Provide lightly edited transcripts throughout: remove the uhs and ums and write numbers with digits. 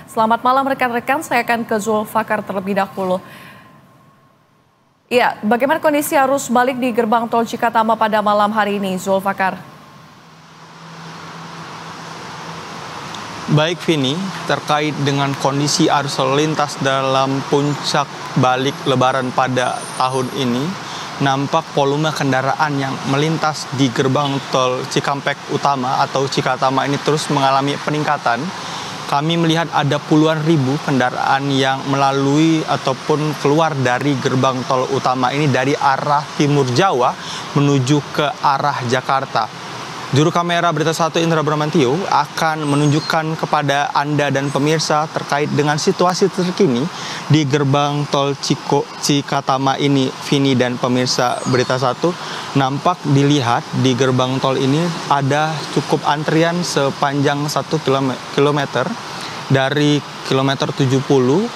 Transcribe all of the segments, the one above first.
Selamat malam rekan-rekan, saya akan ke Zulfakar terlebih dahulu. Ya, bagaimana kondisi arus balik di gerbang tol Cikatama pada malam hari ini, Zulfakar? Baik Vini, terkait dengan kondisi arus lalu lintas dalam puncak balik lebaran pada tahun ini, nampak volume kendaraan yang melintas di gerbang tol Cikampek Utama atau Cikatama ini terus mengalami peningkatan. Kami melihat ada puluhan ribu kendaraan yang melalui ataupun keluar dari gerbang tol utama ini dari arah timur Jawa menuju ke arah Jakarta. Juru kamera Berita 1 Indra Bramantio akan menunjukkan kepada Anda dan pemirsa terkait dengan situasi terkini di gerbang tol Cikatama ini, Vini dan pemirsa Berita 1. Nampak dilihat di gerbang tol ini ada cukup antrian sepanjang 1 kilometer dari kilometer 70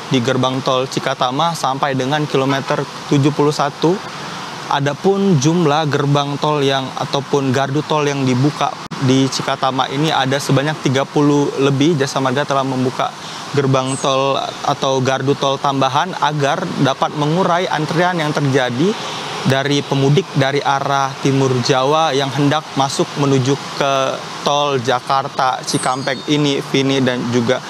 di gerbang tol Cikatama sampai dengan kilometer 71. Adapun jumlah gerbang tol yang ataupun gardu tol yang dibuka di Cikatama ini ada sebanyak 30 lebih. Jasa Marga telah membuka gerbang tol atau gardu tol tambahan agar dapat mengurai antrian yang terjadi dari pemudik dari arah timur Jawa yang hendak masuk menuju ke tol Jakarta Cikampek ini, Vini dan juga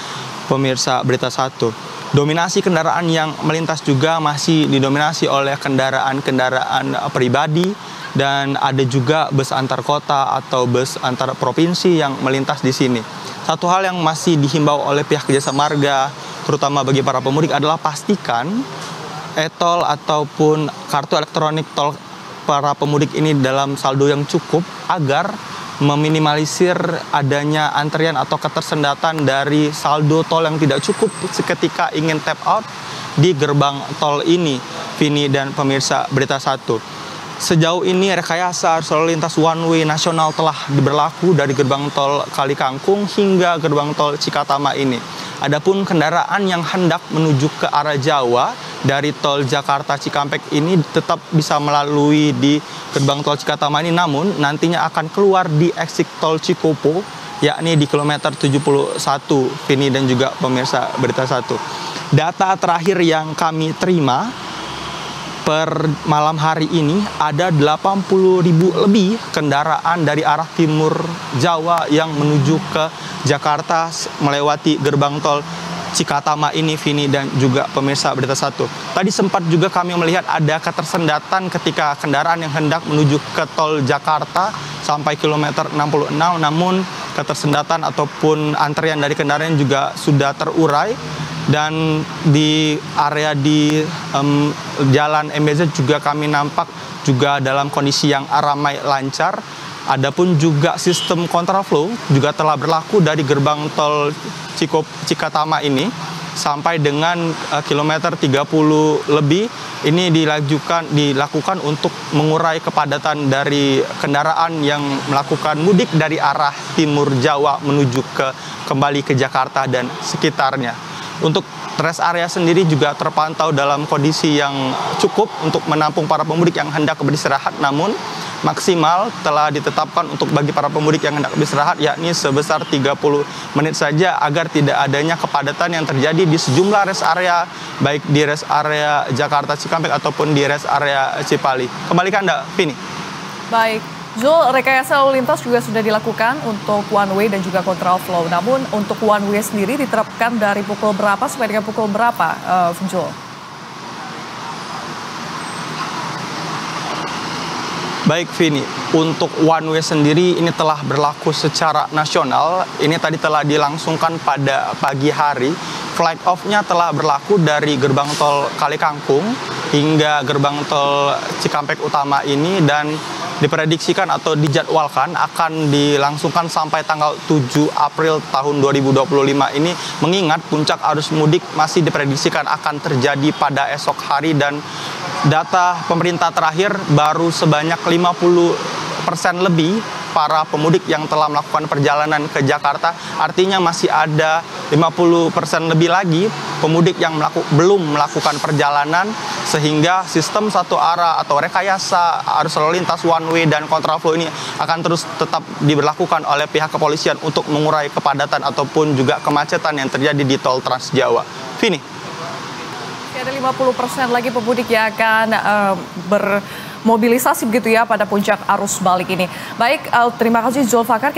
pemirsa Berita 1. Dominasi kendaraan yang melintas juga masih didominasi oleh kendaraan-kendaraan pribadi dan ada juga bus antar kota atau bus antar provinsi yang melintas di sini. Satu hal yang masih dihimbau oleh pihak Jasa Marga terutama bagi para pemudik adalah pastikan e-tol ataupun kartu elektronik tol para pemudik ini dalam saldo yang cukup agar meminimalisir adanya antrian atau ketersendatan dari saldo tol yang tidak cukup ketika ingin tap out di gerbang tol ini, Vini dan pemirsa Berita 1. Sejauh ini rekayasa arus lalu lintas one way nasional telah berlaku dari gerbang tol Kalikangkung hingga gerbang tol Cikatama ini. Adapun kendaraan yang hendak menuju ke arah Jawa dari tol Jakarta Cikampek ini tetap bisa melalui di gerbang tol Cikatama ini, namun nantinya akan keluar di exit tol Cikopo yakni di kilometer 71, Vini dan juga pemirsa Berita 1. Data terakhir yang kami terima per malam hari ini ada 80.000 lebih kendaraan dari arah timur Jawa yang menuju ke Jakarta melewati gerbang tol Cikatama ini, Vini dan juga pemirsa Berita 1. Tadi sempat juga kami melihat ada ketersendatan ketika kendaraan yang hendak menuju ke tol Jakarta sampai kilometer 66, namun ketersendatan ataupun antrian dari kendaraan juga sudah terurai. Dan di area di Jalan MBZ juga kami nampak juga dalam kondisi yang ramai lancar. Adapun juga sistem kontraflow juga telah berlaku dari gerbang tol Cikatama ini sampai dengan kilometer 30 lebih. Ini dilakukan untuk mengurai kepadatan dari kendaraan yang melakukan mudik dari arah timur Jawa menuju kembali ke Jakarta dan sekitarnya. Untuk rest area sendiri juga terpantau dalam kondisi yang cukup untuk menampung para pemudik yang hendak beristirahat, namun maksimal telah ditetapkan untuk bagi para pemudik yang hendak beristirahat yakni sebesar 30 menit saja agar tidak adanya kepadatan yang terjadi di sejumlah rest area, baik di rest area Jakarta Cikampek ataupun di rest area Cipali. Kembali ke Anda, Vini. Baik, Zul, rekayasa lalu lintas juga sudah dilakukan untuk one way dan juga kontraflow. Namun untuk one way sendiri diterapkan dari pukul berapa sampai dengan pukul berapa, Zul? Baik Vini, untuk one way sendiri ini telah berlaku secara nasional. Ini tadi telah dilangsungkan pada pagi hari. Flight off-nya telah berlaku dari gerbang tol Kalikangkung hingga gerbang tol Cikampek Utama ini dan diprediksikan atau dijadwalkan akan dilangsungkan sampai tanggal 7 April tahun 2025 ini, mengingat puncak arus mudik masih diprediksikan akan terjadi pada esok hari dan data pemerintah terakhir baru sebanyak 50% lebih para pemudik yang telah melakukan perjalanan ke Jakarta. Artinya masih ada 50% lebih lagi pemudik yang belum melakukan perjalanan sehingga sistem satu arah atau rekayasa arus lalu lintas one way dan kontraflow ini akan terus tetap diberlakukan oleh pihak kepolisian untuk mengurai kepadatan ataupun juga kemacetan yang terjadi di tol Trans Jawa. Vini. Ada 50% lagi pemudik yang akan bermobilisasi begitu ya pada puncak arus balik ini. Baik, terima kasih Zulfakar.